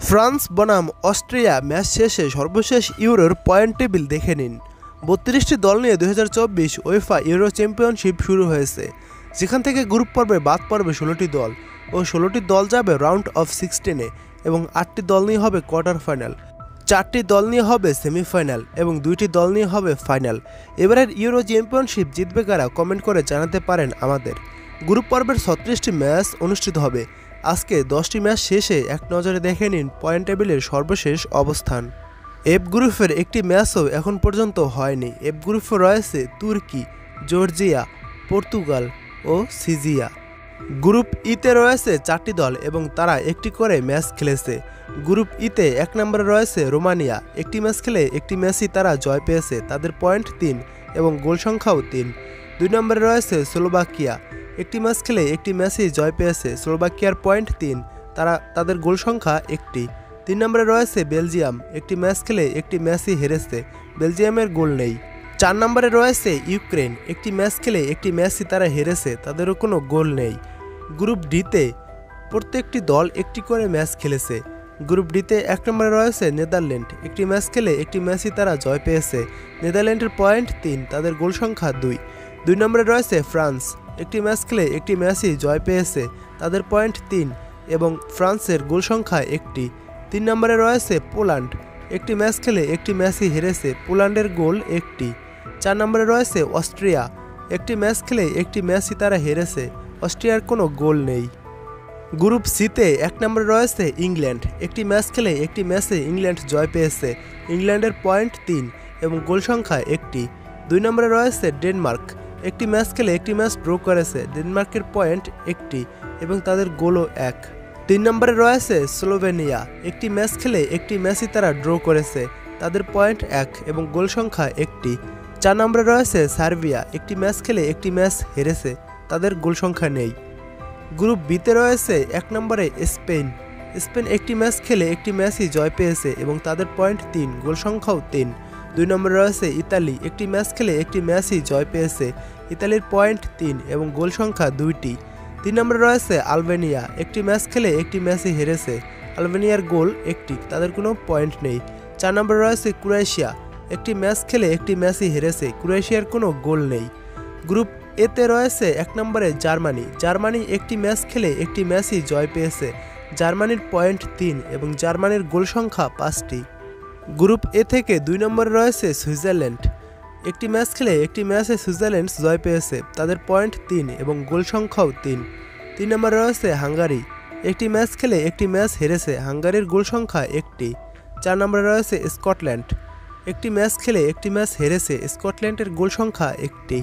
France বনাম Austria match শেষে সর্বশেষ ইউরোর পয়েন্ট টেবিল দেখে নিন। ৩২টি দল নিয়ে ২০২৪ উয়েফা ইউরো চ্যাম্পিয়নশিপ শুরু হয়েছে, যেখান থেকে গ্রুপ পর্বে বাদ পড়বে ১৬টি দল ও ১৬টি দল যাবে রাউন্ড অফ 16-এ এবং ৮টি দল নিয়ে হবে কোয়ার্টার ফাইনাল, ৪টি দল নিয়ে হবে সেমিফাইনাল এবং 2টি দল নিয়ে হবে ফাইনাল। এবারের ইউরো চ্যাম্পিয়নশিপ জিতবে কারা, কমেন্ট করে জানাতে পারেন আমাদের। গ্রুপ পর্বের ৩৬টি ম্যাচ অনুষ্ঠিত হবে। আজকে 10টি ম্যাচ শেষে এক নজরে দেখে নিন পয়েন্ট টেবিলের সর্বশেষ অবস্থান। এফ গ্রুপের একটি ম্যাচও এখন পর্যন্ত হয়নি। এফ গ্রুপে রয়েছে তুর্কি, জর্জিয়া, পর্তুগাল ও সিজিয়া। গ্রুপ ইতে রয়েছে 4টি দল এবং তারা একটি করে ম্যাচ খেলেছে। গ্রুপ ইতে 1 নম্বরে রয়েছে রোমানিয়া, একটি ম্যাচ খেলে একটি ম্যাচই তারা জয় পেয়েছে, তাদের পয়েন্ট 3 এবং গোল সংখ্যাও 3। 2 নম্বরে রয়েছে স্লোভাকিয়া, একটি ম্যাচ খেলে একটি ম্যাচই জয় পেয়েছে, স্লোভাকিয়ার পয়েন্ট 3, তাদের গোল সংখ্যা 1টি। 3 নম্বরে রয়েছে বেলজিয়াম, একটি ম্যাচ খেলে একটি ম্যাচই হেরেছে, বেলজিয়ামের গোল নেই। 4 নম্বরে রয়েছে ইউক্রেন, একটি ম্যাচ খেলে একটি ম্যাচই তারা হেরেছে, তাদেরও কোনো গোল নেই। গ্রুপ ডিতে প্রত্যেকটি দল একটি করে ম্যাচ খেলেছে। গ্রুপ ডিতে 1 নম্বরে রয়েছে নেদারল্যান্ড, একটি ম্যাচ খেলে একটি ম্যাচই তারা জয় পেয়েছে, নেদারল্যান্ডের পয়েন্ট 3, তাদের গোল সংখ্যা 2। 2 নম্বরে রয়েছে ফ্রান্স, একটি ম্যাচ খেলে একটি ম্যাচই জয় পেয়েছে, তাদের পয়েন্ট 3 এবং ফ্রান্সের গোল সংখ্যা 1টি। 3 নম্বরে রয়েছে পোল্যান্ড, একটি ম্যাচ খেলে একটি ম্যাচই হেরেছে, পোল্যান্ডের গোল 1টি। 4 নম্বরে রয়েছে অস্ট্রিয়া, একটি ম্যাচ খেলে একটি ম্যাচই তারা হেরেছে, অস্ট্রিয়ার কোনো গোল নেই। গ্রুপ সিতে 1 নম্বরে রয়েছে ইংল্যান্ড, একটি ম্যাচ খেলে একটি ম্যাচে ইংল্যান্ড জয় পেয়েছে, ইংল্যান্ডের পয়েন্ট 3 এবং গোল সংখ্যা 1টি। 2 নম্বরে রয়েছে ডেনমার্ক, একটি ম্যাচ খেলে একটি ম্যাচ ড্র করেছে, ডেনমার্কের পয়েন্ট 1টি এবং তাদের গোলও 1। 3 নম্বরে রয়েছে স্লোভেনিয়া, একটি ম্যাচ খেলে একটি ম্যাচই তারা ড্র করেছে, তাদের পয়েন্ট 1 এবং গোল সংখ্যা 1টি। 4 নম্বরে রয়েছে সার্বিয়া, একটি ম্যাচ খেলে একটি ম্যাচ হেরেছে, তাদের গোল সংখ্যা নেই। গ্রুপ বিতে রয়েছে 1 নম্বরে স্পেন, একটি ম্যাচ খেলে একটি ম্যাচই জয় পেয়েছে এবং তাদের পয়েন্ট 3, গোল সংখ্যাও 3। 2 নম্বরে রয়েছে ইতালি, একটি ম্যাচ খেলে একটি ম্যাচই জয় পেয়েছে, ইতালির পয়েন্ট 3 এবং গোল সংখ্যা 2টি। 3 নম্বরে রয়েছে আলবেনিয়া, একটি ম্যাচ খেলে একটি ম্যাচই হেরেছে, আলবেনিয়ার গোল 1টি, তাদের কোনো পয়েন্ট নেই। 4 নম্বরে রয়েছে ক্রোয়েশিয়া, একটি ম্যাচ খেলে একটি ম্যাচই হেরেছে, ক্রোয়েশিয়ার কোনো গোল নেই। গ্রুপ এতে রয়েছে 1 নম্বরে জার্মানি, একটি ম্যাচ খেলে একটি ম্যাচই জয় পেয়েছে, জার্মানির পয়েন্ট 3 এবং জার্মানির গোল সংখ্যা 5টি। গ্রুপ এ থেকে 2 নম্বরে রয়েছে সুইজারল্যান্ড, একটি ম্যাচ খেলে একটি ম্যাচে সুইজারল্যান্ড জয় পেয়েছে, তাদের পয়েন্ট 3 এবং গোল সংখ্যাও 3। 3 নম্বরে রয়েছে হাঙ্গারি, একটি ম্যাচ খেলে একটি ম্যাচ হেরেছে, হাঙ্গারির গোল সংখ্যা 1টি। 4 নম্বরে রয়েছে স্কটল্যান্ড, একটি ম্যাচ খেলে একটি ম্যাচ হেরেছে, স্কটল্যান্ডের গোল সংখ্যা 1টি।